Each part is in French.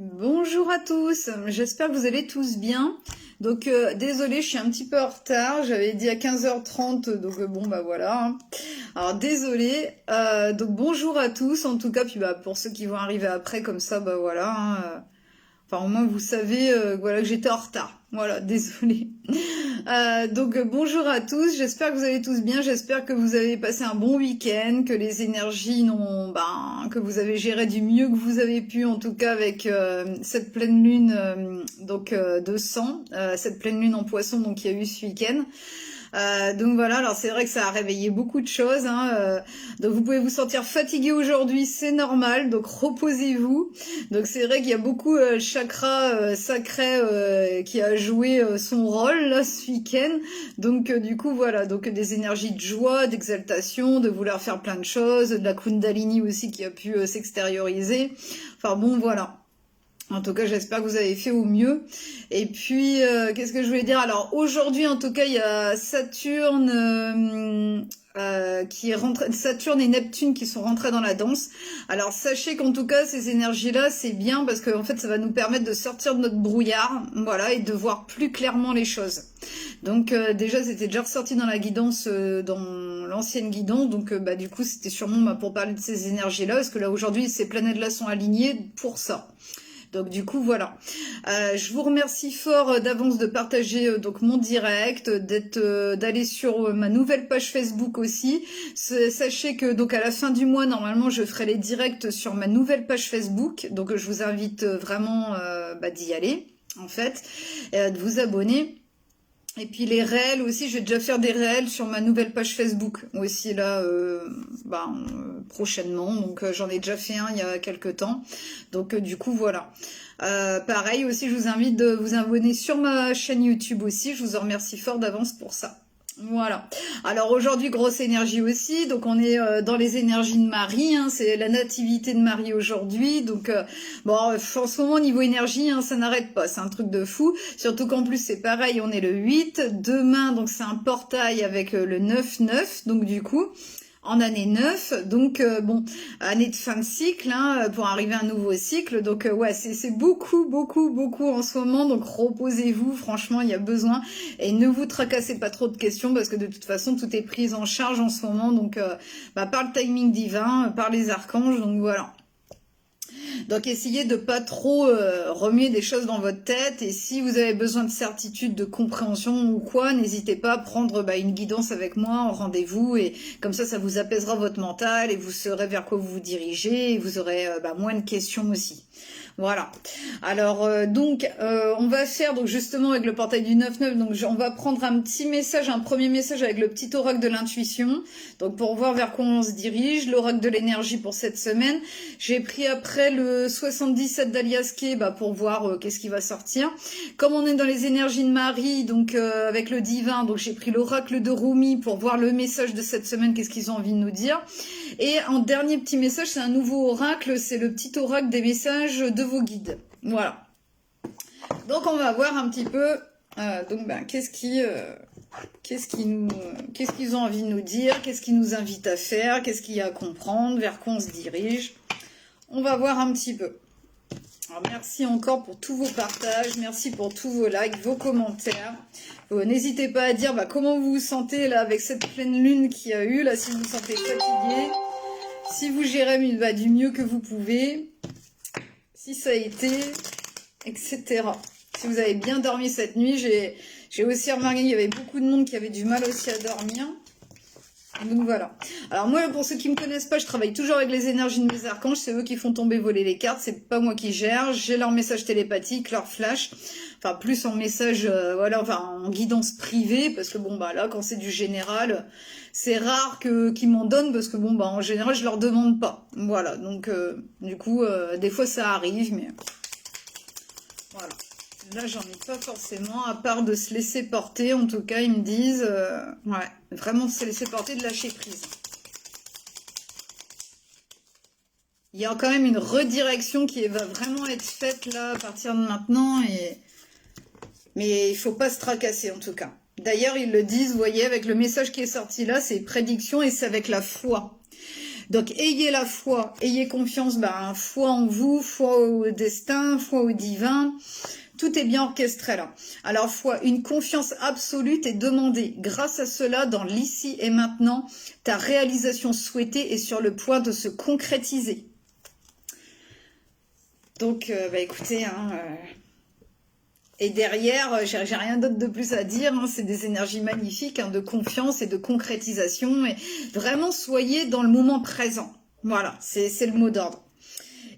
Bonjour à tous, j'espère que vous allez tous bien. Donc désolée, je suis un petit peu en retard, j'avais dit à 15h30, donc bon bah voilà. Alors désolée, donc bonjour à tous en tout cas, puis bah pour ceux qui vont arriver après comme ça, bah voilà. Enfin au moins vous savez voilà que j'étais en retard. Voilà, désolée. Donc bonjour à tous, j'espère que vous allez tous bien, j'espère que vous avez passé un bon week-end, que les énergies que vous avez géré du mieux que vous avez pu, en tout cas avec cette pleine lune de sang, cette pleine lune en poisson donc il y a eu ce week-end. Donc voilà, alors c'est vrai que ça a réveillé beaucoup de choses, donc vous pouvez vous sentir fatigué aujourd'hui, c'est normal, donc reposez-vous. Donc c'est vrai qu'il y a beaucoup chakra sacré qui a joué son rôle là ce week-end. Donc du coup voilà, donc des énergies de joie, d'exaltation, de vouloir faire plein de choses, de la Kundalini aussi qui a pu s'extérioriser. Enfin bon voilà. En tout cas, j'espère que vous avez fait au mieux. Et puis, qu'est-ce que je voulais dire? Alors, aujourd'hui, en tout cas, il y a Saturne qui est rentré, Saturne et Neptune qui sont rentrés dans la danse. Alors, sachez qu'en tout cas, ces énergies-là, c'est bien parce que en fait, ça va nous permettre de sortir de notre brouillard, voilà, et de voir plus clairement les choses. Donc, déjà, c'était déjà ressorti dans la guidance, dans l'ancienne guidance. Donc, bah, du coup, c'était sûrement pour parler de ces énergies-là, parce que là, aujourd'hui, ces planètes-là sont alignées pour ça. Donc du coup voilà. Je vous remercie fort d'avance de partager donc mon direct, d'aller sur ma nouvelle page Facebook aussi. Sachez que donc à la fin du mois normalement je ferai les directs sur ma nouvelle page Facebook. Donc je vous invite vraiment d'y aller en fait, de vous abonner. Et puis les réels aussi, je vais déjà faire des réels sur ma nouvelle page Facebook aussi là prochainement. Donc j'en ai déjà fait un il y a quelques temps. Donc du coup voilà. Pareil aussi, je vous invite de vous abonner sur ma chaîne YouTube aussi. Je vous en remercie fort d'avance pour ça. Voilà. Alors aujourd'hui, grosse énergie aussi. Donc on est dans les énergies de Marie. C'est la nativité de Marie aujourd'hui. Donc en ce moment niveau énergie, ça n'arrête pas. C'est un truc de fou. Surtout qu'en plus c'est pareil. On est le 8. Demain, donc c'est un portail avec le 9-9. Donc du coup. En année 9, donc année de fin de cycle, pour arriver à un nouveau cycle. Donc ouais, c'est beaucoup en ce moment. Donc reposez-vous, franchement, il y a besoin. Et ne vous tracassez pas trop de questions parce que de toute façon, tout est pris en charge en ce moment. Donc par le timing divin, par les archanges. Donc voilà. Donc essayez de pas trop remuer des choses dans votre tête, et si vous avez besoin de certitude, de compréhension ou quoi, n'hésitez pas à prendre une guidance avec moi en rendez-vous, et comme ça vous apaisera votre mental et vous saurez vers quoi vous vous dirigez, et vous aurez moins de questions aussi. Voilà. Alors on va faire donc justement avec le portail du 9-9, donc on va prendre un premier message avec le petit oracle de l'intuition, donc pour voir vers quoi on se dirige, l'oracle de l'énergie pour cette semaine. J'ai pris après le 77 d'Aliaské pour voir qu'est-ce qui va sortir. Comme on est dans les énergies de Marie, donc avec le divin, donc j'ai pris l'oracle de Rumi pour voir le message de cette semaine, qu'est-ce qu'ils ont envie de nous dire. Et en dernier petit message, c'est un nouveau oracle, c'est le petit oracle des messages de vos guides. Voilà. Donc on va voir un petit peu qu'est-ce qu'ils ont envie de nous dire, qu'est-ce qu'ils nous invitent à faire, qu'est-ce qu'il y a à comprendre, vers quoi on se dirige. On va voir un petit peu. Alors merci encore pour tous vos partages, merci pour tous vos likes, vos commentaires. N'hésitez pas à dire comment vous vous sentez là avec cette pleine lune qu'il y a eu, là, si vous vous sentez fatigué, si vous gérez du mieux que vous pouvez, si ça a été, etc. Si vous avez bien dormi cette nuit, j'ai aussi remarqué qu'il y avait beaucoup de monde qui avait du mal aussi à dormir. Donc voilà. Alors moi, pour ceux qui me connaissent pas, je travaille toujours avec les énergies de mes archanges. C'est eux qui font tomber, voler les cartes. C'est pas moi qui gère. J'ai leur message télépathique, leur flash. Enfin, plus en message, en guidance privée. Parce que là, quand c'est du général, c'est rare qu'ils m'en donnent. Parce que en général, je leur demande pas. Voilà. Donc, du coup, des fois, ça arrive. Mais voilà. Là, j'en ai pas forcément, à part de se laisser porter. En tout cas, ils me disent, vraiment se laisser porter, de lâcher prise. Il y a quand même une redirection qui va vraiment être faite là, à partir de maintenant. Mais il faut pas se tracasser, en tout cas. D'ailleurs, ils le disent, vous voyez, avec le message qui est sorti là, c'est prédiction et c'est avec la foi. Donc ayez la foi, ayez confiance, foi en vous, foi au destin, foi au divin. Tout est bien orchestré là. Alors foi, une confiance absolue est demandée. Grâce à cela, dans l'ici et maintenant, ta réalisation souhaitée est sur le point de se concrétiser. Donc écoutez, et derrière, j'ai rien d'autre de plus à dire, c'est des énergies magnifiques, de confiance et de concrétisation. Et vraiment, soyez dans le moment présent. Voilà, c'est le mot d'ordre.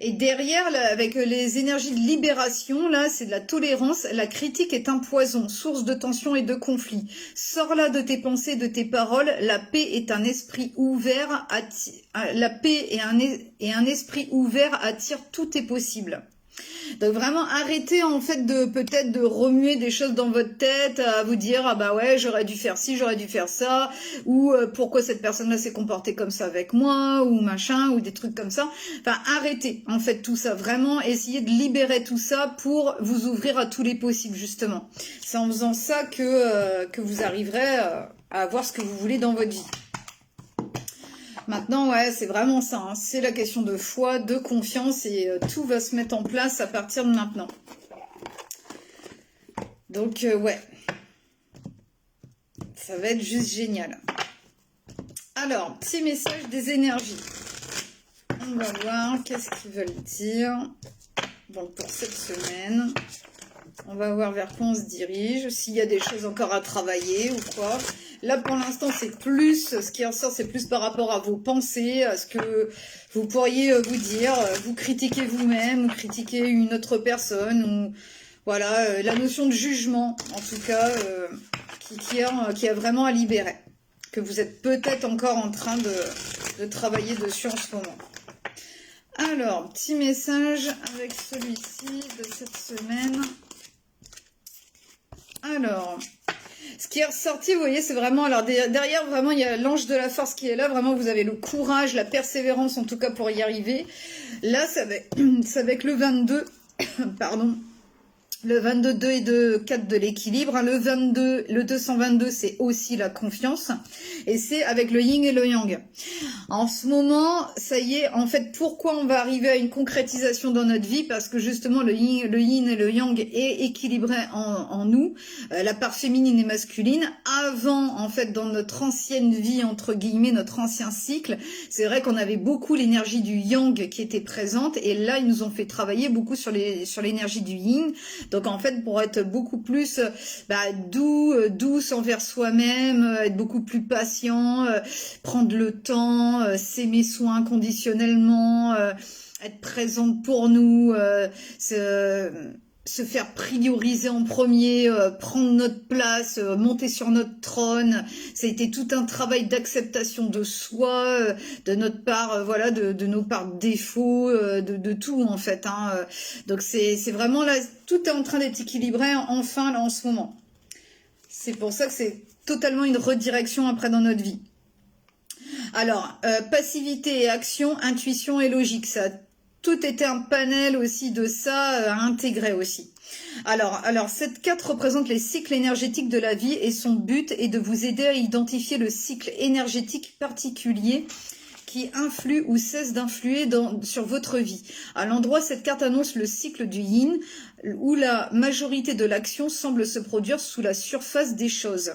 Et derrière, là, avec les énergies de libération, là, c'est de la tolérance. La critique est un poison, source de tension et de conflit. Sors là de tes pensées, de tes paroles. La paix est un esprit ouvert. La paix et un esprit ouvert attire tout est possible. Donc vraiment arrêtez en fait de peut-être de remuer des choses dans votre tête, à vous dire ah bah ouais j'aurais dû faire ci, j'aurais dû faire ça, ou pourquoi cette personne-là s'est comportée comme ça avec moi, ou machin, ou des trucs comme ça. Enfin arrêtez en fait tout ça, vraiment essayez de libérer tout ça pour vous ouvrir à tous les possibles justement. C'est en faisant ça que vous arriverez à avoir ce que vous voulez dans votre vie. Maintenant, ouais, c'est vraiment ça. C'est la question de foi, de confiance et tout va se mettre en place à partir de maintenant. Donc, ouais. Ça va être juste génial. Alors, petit message des énergies. On va voir qu'est-ce qu'ils veulent dire. Bon, pour cette semaine. On va voir vers quoi on se dirige. S'il y a des choses encore à travailler ou quoi. Là, pour l'instant, c'est plus, ce qui ressort, c'est plus par rapport à vos pensées, à ce que vous pourriez vous dire, vous critiquez vous-même, ou critiquer une autre personne, ou voilà, la notion de jugement, en tout cas, qui a vraiment à libérer, que vous êtes peut-être encore en train de travailler dessus en ce moment. Alors, petit message avec celui-ci de cette semaine. Alors... Ce qui est ressorti, vous voyez, c'est vraiment... Alors, derrière, vraiment, il y a l'ange de la force qui est là. Vraiment, vous avez le courage, la persévérance, en tout cas, pour y arriver. Là, c'est avec le 22, pardon, le 22, 2 et 2, 4 de l'équilibre. Le 22, le 222, c'est aussi la confiance. Et c'est avec le yin et le yang. En ce moment, ça y est, en fait, pourquoi on va arriver à une concrétisation dans notre vie? Parce que justement, le yin et le yang est équilibré en nous, la part féminine et masculine. Avant, en fait, dans notre ancienne vie, entre guillemets, notre ancien cycle, c'est vrai qu'on avait beaucoup l'énergie du yang qui était présente. Et là, ils nous ont fait travailler beaucoup sur l'énergie du yin. Donc, en fait, pour être beaucoup plus douce envers soi-même, être beaucoup plus patient, prendre le temps, s'aimer soi inconditionnellement, être présente pour nous, se faire prioriser en premier, prendre notre place, monter sur notre trône. Ça a été tout un travail d'acceptation de soi, de notre part, voilà, de nos parts de défauts, de tout en fait. Donc c'est vraiment là, tout est en train d'être équilibré enfin là en ce moment. C'est pour ça que c'est totalement une redirection après dans notre vie. Alors, passivité et action, intuition et logique, ça a tout était un panel aussi de ça à intégrer aussi. Alors, cette carte représente les cycles énergétiques de la vie et son but est de vous aider à identifier le cycle énergétique particulier qui influe ou cesse d'influer sur votre vie. À l'endroit, cette carte annonce le cycle du yin, où la majorité de l'action semble se produire sous la surface des choses.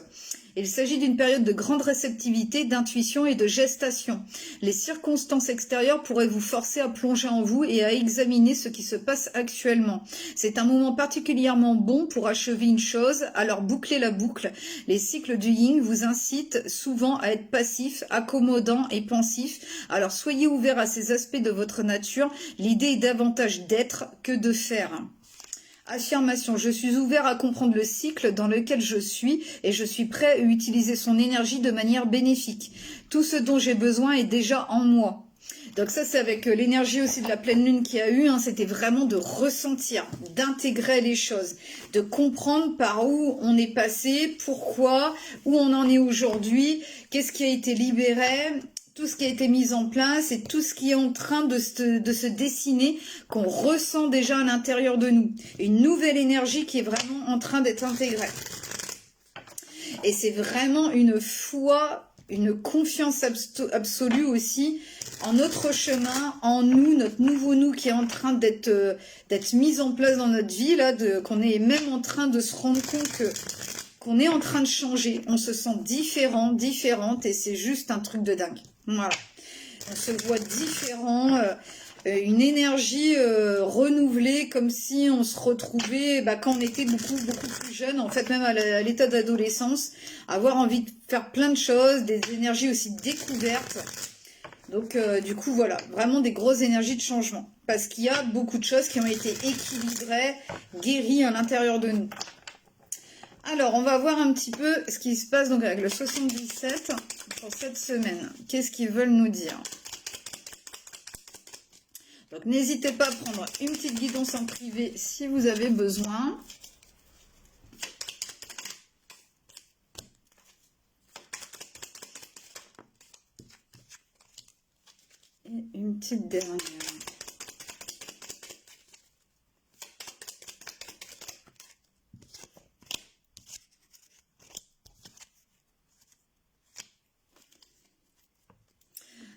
Il s'agit d'une période de grande réceptivité, d'intuition et de gestation. Les circonstances extérieures pourraient vous forcer à plonger en vous et à examiner ce qui se passe actuellement. C'est un moment particulièrement bon pour achever une chose, alors bouclez la boucle. Les cycles du yin vous incitent souvent à être passif, accommodant et pensif. Alors soyez ouverts à ces aspects de votre nature. L'idée est davantage d'être que de faire. Affirmation, je suis ouvert à comprendre le cycle dans lequel je suis et je suis prêt à utiliser son énergie de manière bénéfique. Tout ce dont j'ai besoin est déjà en moi. Donc ça, c'est avec l'énergie aussi de la pleine lune qu'il y a eu, c'était vraiment de ressentir, d'intégrer les choses, de comprendre par où on est passé, pourquoi, où on en est aujourd'hui, qu'est-ce qui a été libéré, tout ce qui a été mis en place et tout ce qui est en train de se dessiner, qu'on ressent déjà à l'intérieur de nous. Une nouvelle énergie qui est vraiment en train d'être intégrée. Et c'est vraiment une foi une confiance absolue aussi en notre chemin, en nous, notre nouveau nous qui est en train d'être mis en place dans notre vie, là, qu'on est même en train de se rendre compte qu'on est en train de changer. On se sent différent, différente, et c'est juste un truc de dingue. Voilà. On se voit différent, une énergie renouvelée, comme si on se retrouvait quand on était beaucoup plus jeune, en fait même à l'état d'adolescence, avoir envie de faire plein de choses, des énergies aussi découvertes. Donc du coup voilà, vraiment des grosses énergies de changement, parce qu'il y a beaucoup de choses qui ont été équilibrées, guéries à l'intérieur de nous. Alors on va voir un petit peu ce qui se passe donc avec le 77 pour cette semaine. Qu'est-ce qu'ils veulent nous dire? Donc n'hésitez pas à prendre une petite guidance en privé si vous avez besoin. Et une petite dernière.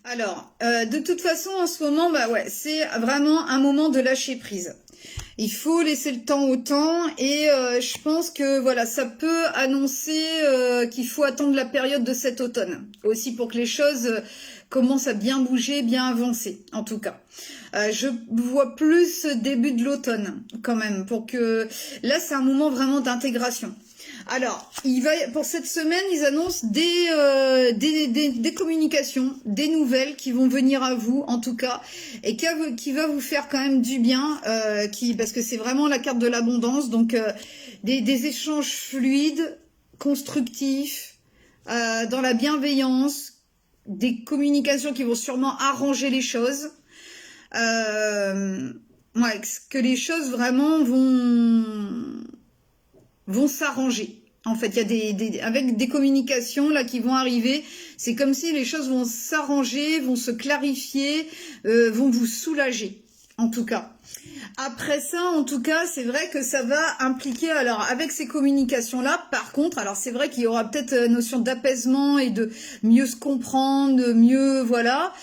Alors, de toute façon, en ce moment, c'est vraiment un moment de lâcher prise. Il faut laisser le temps au temps, et je pense que voilà, ça peut annoncer qu'il faut attendre la période de cet automne aussi pour que les choses commencent à bien bouger, bien avancer, en tout cas. Je vois plus début de l'automne quand même, pour que là, c'est un moment vraiment d'intégration. Alors, pour cette semaine, ils annoncent des communications, des nouvelles qui vont venir à vous, en tout cas, et qui va vous faire quand même du bien, parce que c'est vraiment la carte de l'abondance, donc des échanges fluides, constructifs, dans la bienveillance, des communications qui vont sûrement arranger les choses, que les choses vraiment vont s'arranger. En fait, il y a avec des communications là qui vont arriver, c'est comme si les choses vont s'arranger, vont se clarifier, vont vous soulager, en tout cas. Après ça, en tout cas, c'est vrai que ça va impliquer, alors avec ces communications-là, par contre, alors c'est vrai qu'il y aura peut-être notion d'apaisement et de mieux se comprendre, de mieux, voilà,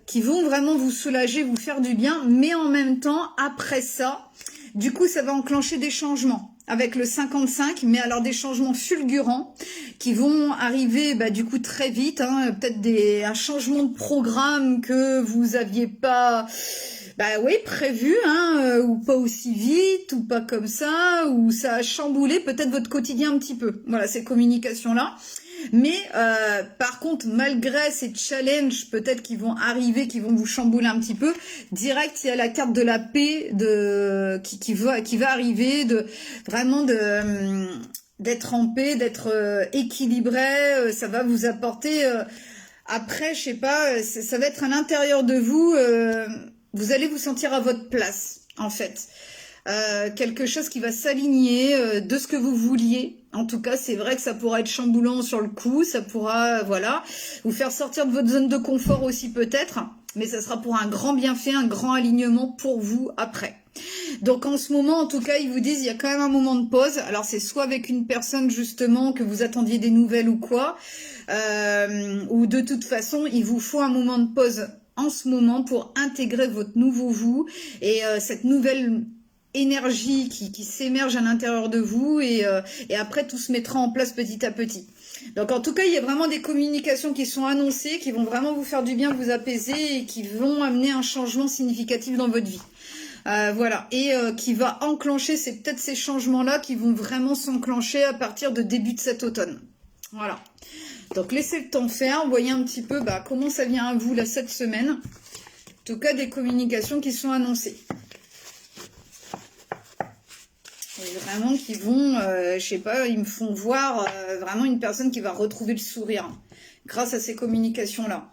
qui vont vraiment vous soulager, vous faire du bien, mais en même temps, après ça, du coup, ça va enclencher des changements. Avec le 55, mais alors des changements fulgurants qui vont arriver du coup très vite, hein, peut-être un changement de programme que vous aviez pas prévu, hein, ou pas aussi vite, ou pas comme ça, ou ça a chamboulé peut-être votre quotidien un petit peu. Voilà, ces communications-là. Mais par contre, malgré ces challenges peut-être qui vont arriver, qui vont vous chambouler un petit peu, direct il y a la carte de la paix qui va arriver, d'être en paix, d'être équilibré. Ça va vous apporter. Après, je sais pas, ça va être à l'intérieur de vous. Vous allez vous sentir à votre place, en fait. Quelque chose qui va s'aligner de ce que vous vouliez. En tout cas, c'est vrai que ça pourra être chamboulant sur le coup, ça pourra, voilà, vous faire sortir de votre zone de confort aussi peut-être, mais ça sera pour un grand bienfait, un grand alignement pour vous après. Donc en ce moment, en tout cas, ils vous disent il y a quand même un moment de pause. Alors c'est soit avec une personne justement que vous attendiez des nouvelles ou quoi, ou de toute façon, il vous faut un moment de pause en ce moment pour intégrer votre nouveau vous et cette nouvelle énergie qui s'émerge à l'intérieur de vous et après tout se mettra en place petit à petit. Donc en tout cas, il y a vraiment des communications qui sont annoncées, qui vont vraiment vous faire du bien, vous apaiser et qui vont amener un changement significatif dans votre vie. Voilà, et qui va enclencher, c'est peut-être ces changements-là qui vont vraiment s'enclencher à partir de début de cet automne. Voilà. Donc laissez le temps faire, voyez un petit peu comment ça vient à vous là cette semaine. En tout cas, des communications qui sont annoncées. Et vraiment qui vont, je sais pas, ils me font voir vraiment une personne qui va retrouver le sourire grâce à ces communications-là.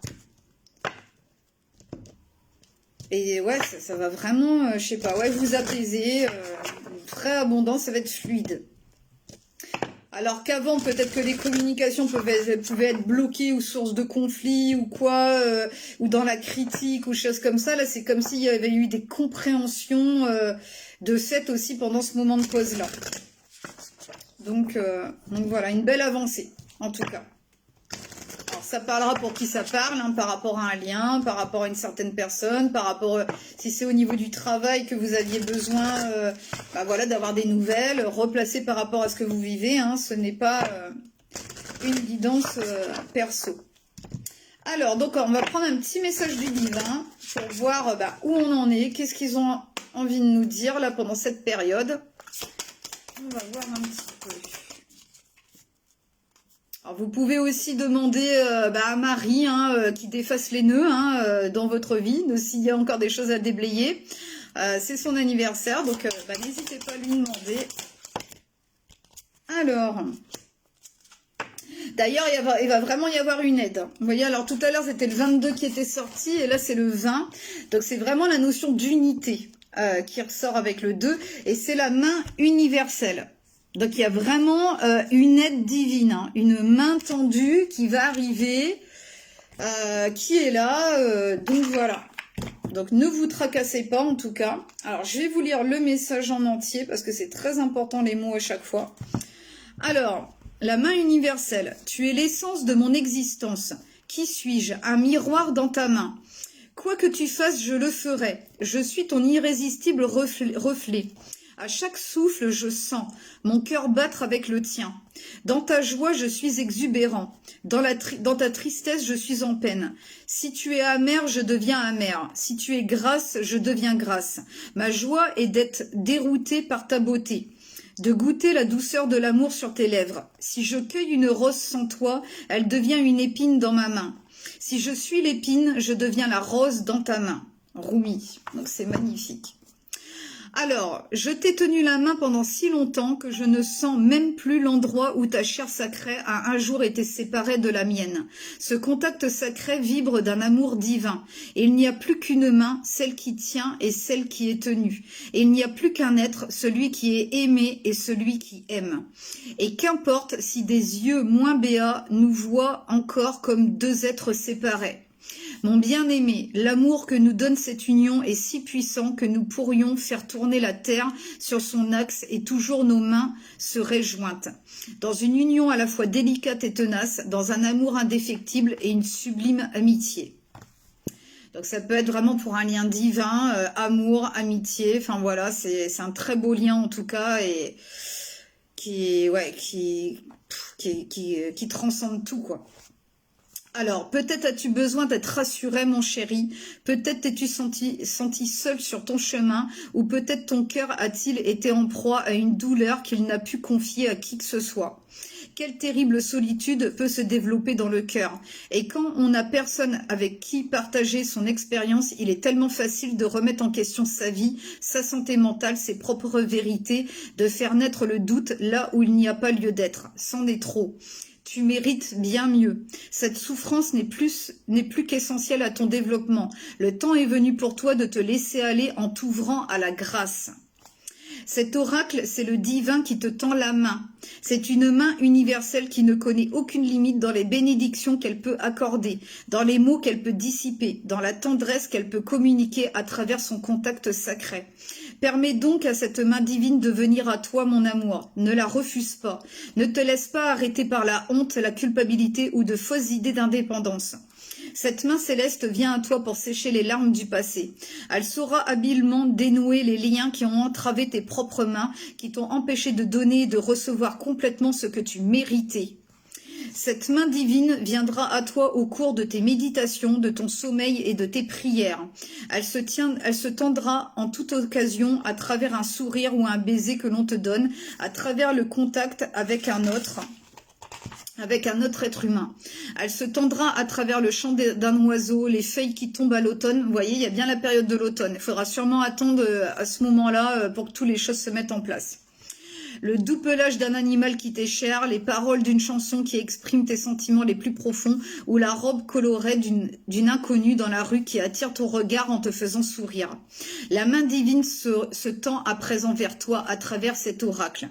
Et ouais, ça va vraiment, je sais pas, ouais, vous apaiser, très abondant, ça va être fluide. Alors qu'avant, peut-être que les communications pouvaient être bloquées ou source de conflit ou quoi, ou dans la critique ou choses comme ça. Là, c'est comme s'il y avait eu des compréhensions de fait aussi pendant ce moment de pause-là. Donc voilà, une belle avancée, en tout cas. Alors, ça parlera pour qui ça parle, hein, par rapport à un lien, par rapport à une certaine personne, par rapport, si c'est au niveau du travail que vous aviez besoin, bah voilà, d'avoir des nouvelles, replacées par rapport à ce que vous vivez, hein, ce n'est pas une guidance perso. Alors, donc, on va prendre un petit message du divin pour voir où on en est, qu'est-ce qu'ils ont envie de nous dire là pendant cette période. On va voir un petit peu. Alors, vous pouvez aussi demander à Marie qui défasse les nœuds dans votre vie, s'il y a encore des choses à déblayer. C'est son anniversaire, donc n'hésitez pas à lui demander. Alors, d'ailleurs, il va vraiment y avoir une aide. Vous voyez, alors tout à l'heure, c'était le 22 qui était sorti, et là, c'est le 20. Donc, c'est vraiment la notion d'unité qui ressort avec le 2, et c'est la main universelle. Donc, il y a vraiment une aide divine, hein, une main tendue qui va arriver, qui est là. Donc, voilà. Donc, ne vous tracassez pas, en tout cas. Alors, je vais vous lire le message en entier, parce que c'est très important, les mots à chaque fois. Alors, la main universelle. Tu es l'essence de mon existence. Qui suis-je? Un miroir dans ta main. Quoi que tu fasses, je le ferai. Je suis ton irrésistible reflet. À chaque souffle, je sens mon cœur battre avec le tien. Dans ta joie, je suis exubérant. Dans ta tristesse, je suis en peine. Si tu es amer, je deviens amer. Si tu es grasse, je deviens grasse. Ma joie est d'être déroutée par ta beauté, de goûter la douceur de l'amour sur tes lèvres. Si je cueille une rose sans toi, elle devient une épine dans ma main. Si je suis l'épine, je deviens la rose dans ta main. Rumi. Donc c'est magnifique. Alors, je t'ai tenu la main pendant si longtemps que je ne sens même plus l'endroit où ta chair sacrée a un jour été séparée de la mienne. Ce contact sacré vibre d'un amour divin. Et il n'y a plus qu'une main, celle qui tient et celle qui est tenue. Et il n'y a plus qu'un être, celui qui est aimé et celui qui aime. Et qu'importe si des yeux moins béats nous voient encore comme deux êtres séparés. Mon bien-aimé, l'amour que nous donne cette union est si puissant que nous pourrions faire tourner la terre sur son axe et toujours nos mains seraient jointes. Dans une union à la fois délicate et tenace, dans un amour indéfectible et une sublime amitié. Donc ça peut être vraiment pour un lien divin, amour, amitié, enfin voilà, c'est un très beau lien en tout cas et qui transcende tout quoi. Alors, peut-être as-tu besoin d'être rassuré, mon chéri. Peut-être t'es-tu senti seul sur ton chemin, ou peut-être ton cœur a-t-il été en proie à une douleur qu'il n'a pu confier à qui que ce soit. Quelle terrible solitude peut se développer dans le cœur. Et quand on n'a personne avec qui partager son expérience, il est tellement facile de remettre en question sa vie, sa santé mentale, ses propres vérités, de faire naître le doute là où il n'y a pas lieu d'être. C'en est trop. Tu mérites bien mieux. Cette souffrance n'est plus qu'essentielle à ton développement. Le temps est venu pour toi de te laisser aller en t'ouvrant à la grâce. Cet oracle, c'est le divin qui te tend la main. C'est une main universelle qui ne connaît aucune limite dans les bénédictions qu'elle peut accorder, dans les mots qu'elle peut dissiper, dans la tendresse qu'elle peut communiquer à travers son contact sacré. Permets donc à cette main divine de venir à toi, mon amour. Ne la refuse pas. Ne te laisse pas arrêter par la honte, la culpabilité ou de fausses idées d'indépendance. Cette main céleste vient à toi pour sécher les larmes du passé. Elle saura habilement dénouer les liens qui ont entravé tes propres mains, qui t'ont empêché de donner et de recevoir complètement ce que tu méritais. Cette main divine viendra à toi au cours de tes méditations, de ton sommeil et de tes prières. Elle se tendra en toute occasion à travers un sourire ou un baiser que l'on te donne, à travers le contact avec un autre être humain. Elle se tendra à travers le chant d'un oiseau, les feuilles qui tombent à l'automne. Vous voyez, il y a bien la période de l'automne. Il faudra sûrement attendre à ce moment-là pour que toutes les choses se mettent en place. Le doux pelage d'un animal qui t'est cher, les paroles d'une chanson qui exprime tes sentiments les plus profonds, ou la robe colorée d'une inconnue dans la rue qui attire ton regard en te faisant sourire. La main divine se tend à présent vers toi à travers cet oracle.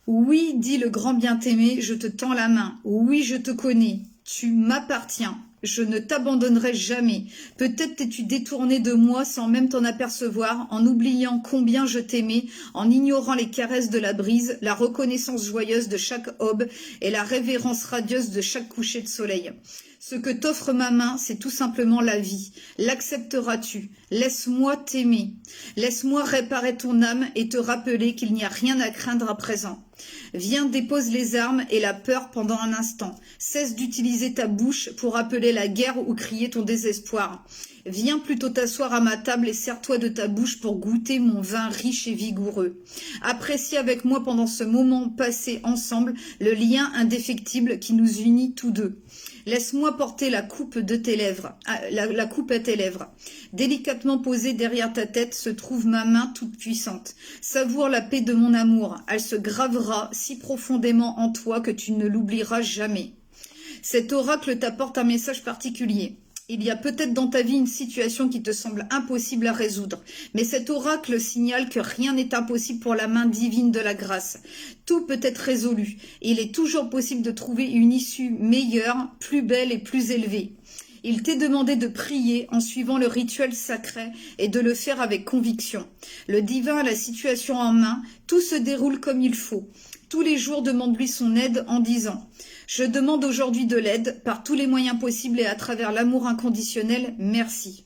Oui, dit le grand bien-aimé, je te tends la main. Oui, je te connais. Tu m'appartiens. je ne t'abandonnerai jamais. Peut-être t'es-tu détourné de moi sans même t'en apercevoir, en oubliant combien je t'aimais, en ignorant les caresses de la brise, la reconnaissance joyeuse de chaque aube et la révérence radieuse de chaque coucher de soleil. Ce que t'offre ma main, c'est tout simplement la vie. L'accepteras-tu? Laisse-moi t'aimer. Laisse-moi réparer ton âme et te rappeler qu'il n'y a rien à craindre à présent. Viens, dépose les armes et la peur pendant un instant. Cesse d'utiliser ta bouche pour appeler la guerre ou crier ton désespoir. Viens plutôt t'asseoir à ma table et sers-toi de ta bouche pour goûter mon vin riche et vigoureux. Apprécie avec moi pendant ce moment passé ensemble le lien indéfectible qui nous unit tous deux. Laisse-moi porter la coupe de tes lèvres, la coupe à tes lèvres. Délicatement posée derrière ta tête se trouve ma main toute puissante. Savoure la paix de mon amour. Elle se gravera si profondément en toi que tu ne l'oublieras jamais. Cet oracle t'apporte un message particulier. Il y a peut-être dans ta vie une situation qui te semble impossible à résoudre, mais cet oracle signale que rien n'est impossible pour la main divine de la grâce. Tout peut être résolu, et il est toujours possible de trouver une issue meilleure, plus belle et plus élevée. Il t'est demandé de prier en suivant le rituel sacré et de le faire avec conviction. Le divin a la situation en main, tout se déroule comme il faut. Tous les jours, demande-lui son aide en disant « Je demande aujourd'hui de l'aide par tous les moyens possibles et à travers l'amour inconditionnel, merci. »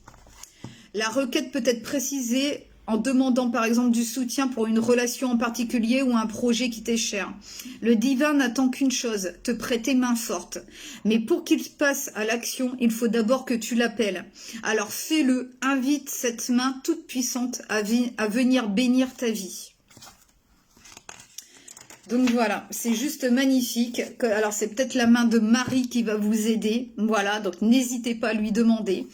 La requête peut être précisée en demandant par exemple du soutien pour une relation en particulier ou un projet qui t'est cher. Le divin n'attend qu'une chose, te prêter main forte. Mais pour qu'il passe à l'action, il faut d'abord que tu l'appelles. Alors fais-le, invite cette main toute puissante à venir bénir ta vie. Donc voilà, c'est juste magnifique. Alors c'est peut-être la main de Marie qui va vous aider. Voilà, donc n'hésitez pas à lui demander.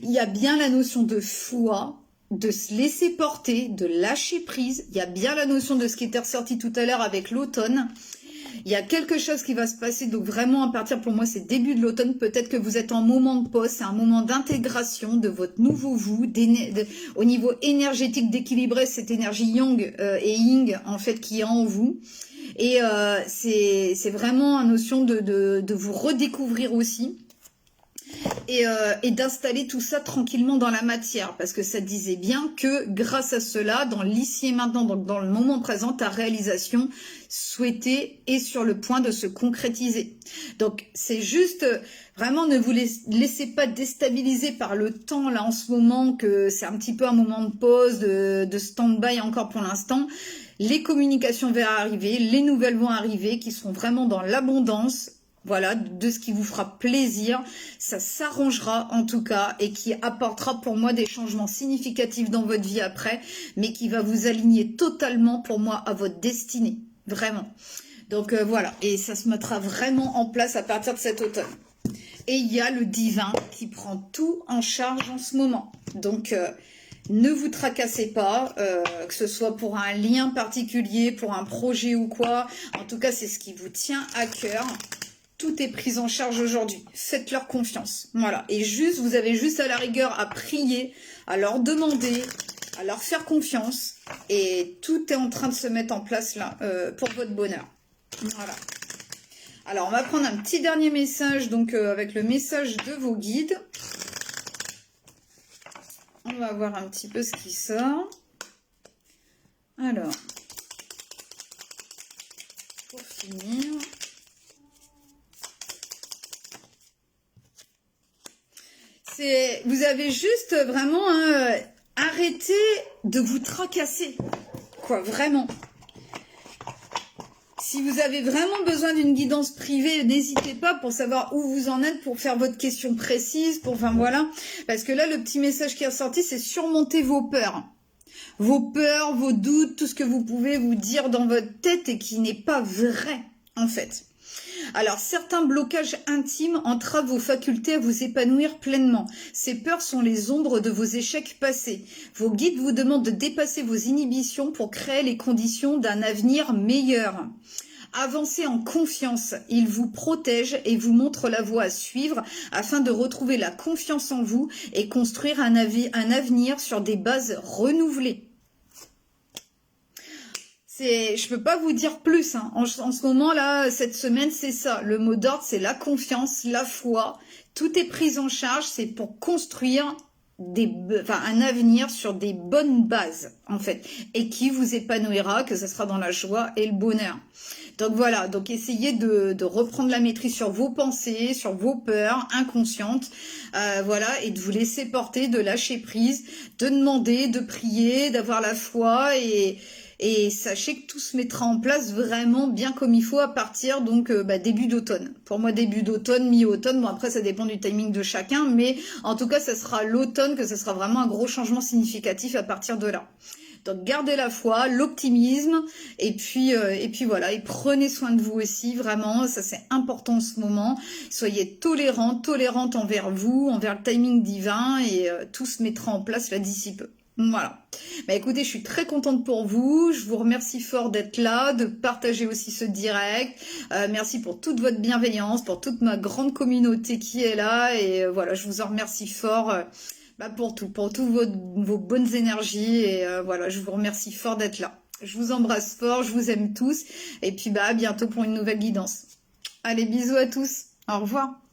Il y a bien la notion de foi, de se laisser porter, de lâcher prise. Il y a bien la notion de ce qui était ressorti tout à l'heure avec l'automne. Il y a quelque chose qui va se passer, donc vraiment à partir, pour moi, c'est début de l'automne. Peut-être que vous êtes en moment de pause, c'est un moment d'intégration de votre nouveau vous, au niveau énergétique, d'équilibrer cette énergie yang et yin, en fait, qui est en vous. Et c'est vraiment une notion de vous redécouvrir aussi. Et d'installer tout ça tranquillement dans la matière, parce que ça disait bien que grâce à cela, dans l'ici et maintenant, donc dans le moment présent, ta réalisation souhaitée est sur le point de se concrétiser. Donc c'est juste, vraiment ne vous laissez pas déstabiliser par le temps là en ce moment, que c'est un petit peu un moment de pause, de stand-by encore pour l'instant. Les communications vont arriver, les nouvelles vont arriver, qui seront vraiment dans l'abondance. Voilà, de ce qui vous fera plaisir, ça s'arrangera en tout cas et qui apportera pour moi des changements significatifs dans votre vie après, mais qui va vous aligner totalement pour moi à votre destinée, vraiment. Donc voilà, et ça se mettra vraiment en place à partir de cet automne. Et il y a le divin qui prend tout en charge en ce moment. Donc ne vous tracassez pas, que ce soit pour un lien particulier, pour un projet ou quoi. En tout cas, c'est ce qui vous tient à cœur. Tout est pris en charge aujourd'hui. Faites-leur confiance. Voilà. Et juste, vous avez juste à la rigueur à prier, à leur demander, à leur faire confiance. Et tout est en train de se mettre en place là pour votre bonheur. Voilà. Alors, on va prendre un petit dernier message, donc avec le message de vos guides. On va voir un petit peu ce qui sort. Alors, pour finir... Vous avez juste vraiment arrêté de vous tracasser, quoi, vraiment. Si vous avez vraiment besoin d'une guidance privée, n'hésitez pas pour savoir où vous en êtes, pour faire votre question précise, enfin voilà. Parce que là, le petit message qui est ressorti, c'est surmonter vos peurs. Vos peurs, vos doutes, tout ce que vous pouvez vous dire dans votre tête et qui n'est pas vrai, en fait. Alors, certains blocages intimes entravent vos facultés à vous épanouir pleinement. Ces peurs sont les ombres de vos échecs passés. Vos guides vous demandent de dépasser vos inhibitions pour créer les conditions d'un avenir meilleur. Avancez en confiance. Ils vous protègent et vous montrent la voie à suivre afin de retrouver la confiance en vous et construire un avenir sur des bases renouvelées. Je peux pas vous dire plus, hein. En ce moment là, cette semaine, c'est ça. Le mot d'ordre, c'est la confiance, la foi. Tout est pris en charge, c'est pour construire un avenir sur des bonnes bases, en fait, et qui vous épanouira, que ce sera dans la joie et le bonheur. Donc voilà, donc essayez de reprendre la maîtrise sur vos pensées, sur vos peurs inconscientes, voilà, et de vous laisser porter, de lâcher prise, de demander, de prier, d'avoir la foi et sachez que tout se mettra en place vraiment bien comme il faut à partir donc début d'automne. Pour moi début d'automne, mi-automne, bon après ça dépend du timing de chacun, mais en tout cas ça sera l'automne que ça sera vraiment un gros changement significatif à partir de là. Donc gardez la foi, l'optimisme et puis voilà, et prenez soin de vous aussi, vraiment, ça c'est important en ce moment. Soyez tolérantes envers vous, envers le timing divin et tout se mettra en place là d'ici peu. Voilà. Bah écoutez, je suis très contente pour vous. Je vous remercie fort d'être là, de partager aussi ce direct. Merci pour toute votre bienveillance, pour toute ma grande communauté qui est là. Et voilà, je vous en remercie fort pour tout, vos bonnes énergies. Et voilà, je vous remercie fort d'être là. Je vous embrasse fort, je vous aime tous. Et puis à bientôt pour une nouvelle guidance. Allez, bisous à tous. Au revoir.